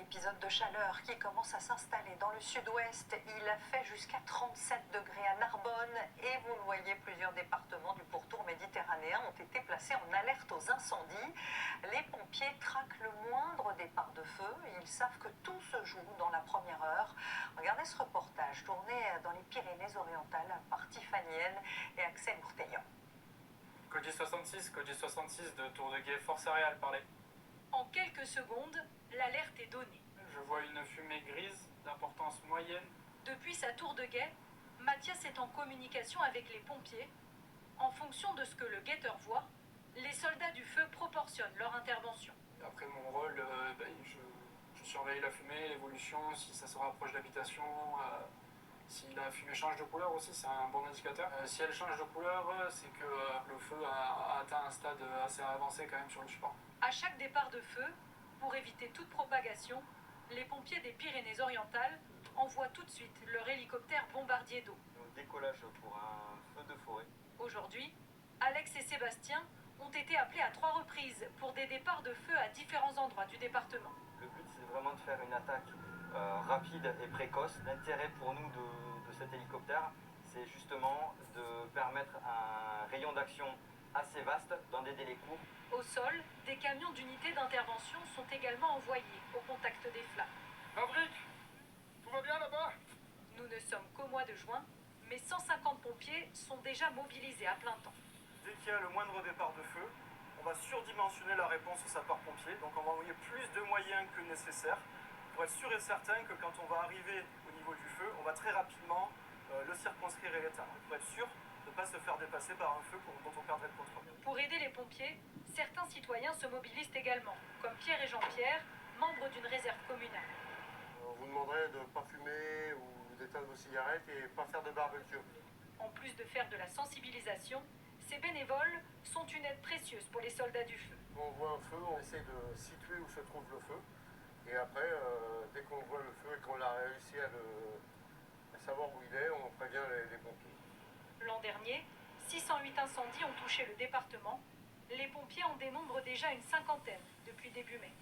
épisode de chaleur qui commence à s'installer dans le sud-ouest. Il a fait jusqu'à 37 degrés à Narbonne et vous le voyez, plusieurs départements du pourtour méditerranéen ont été placés en alerte aux incendies. Les pompiers traquent le moindre départ de feu. Ils savent que tout se joue dans la première heure. Regardez ce reportage tourné dans les Pyrénées-Orientales par Tiffany N et Axel Bourteillan. Cody 66 de Tour de Guet, force aériale, parlez. En quelques secondes, l'alerte est donnée. Je vois une fumée grise d'importance moyenne. Depuis sa tour de guet, Mathias est en communication avec les pompiers. En fonction de ce que le guetteur voit, les soldats du feu proportionnent leur intervention. Après mon rôle, je surveille la fumée, l'évolution, si ça se rapproche de l'habitation. Si la fumée change de couleur aussi, c'est un bon indicateur. Si elle change de couleur, c'est que le feu a atteint un stade assez avancé quand même sur le support. À chaque départ de feu, pour éviter toute propagation, les pompiers des Pyrénées-Orientales envoient tout de suite leur hélicoptère bombardier d'eau. Au décollage pour un feu de forêt. Aujourd'hui, Alex et Sébastien ont été appelés à 3 reprises pour des départs de feu à différents endroits du département. Le but, c'est vraiment de faire une attaque rapide et précoce. L'intérêt pour nous de cet hélicoptère, c'est justement de permettre un rayon d'action assez vaste dans des délais courts. Au sol, des camions d'unités d'intervention sont également envoyés au contact des flammes. Maverick, tout va bien là-bas? Nous ne sommes qu'au mois de juin, mais 150 pompiers sont déjà mobilisés à plein temps. Dès qu'il y a le moindre départ de feu, on va surdimensionner la réponse aux sapeurs-pompiers. Donc on va envoyer plus de moyens que nécessaire pour être sûr et certain que quand on va arriver au niveau du feu, on va très rapidement le circonscrire et l'éteindre. Pour être sûr de ne pas se faire dépasser par un feu dont on perdrait le contrôle. Pour aider les pompiers, certains citoyens se mobilisent également, comme Pierre et Jean-Pierre, membres d'une réserve communale. On vous demanderait de ne pas fumer ou d'éteindre vos cigarettes et pas faire de barbecue. En plus de faire de la sensibilisation, ces bénévoles sont une aide précieuse pour les soldats du feu. Quand on voit un feu, on essaie de situer où se trouve le feu. Et après, dès qu'on voit le feu et qu'on a réussi à savoir où il est, on prévient les pompiers. L'an dernier, 608 incendies ont touché le département. Les pompiers en dénombrent déjà une cinquantaine depuis début mai.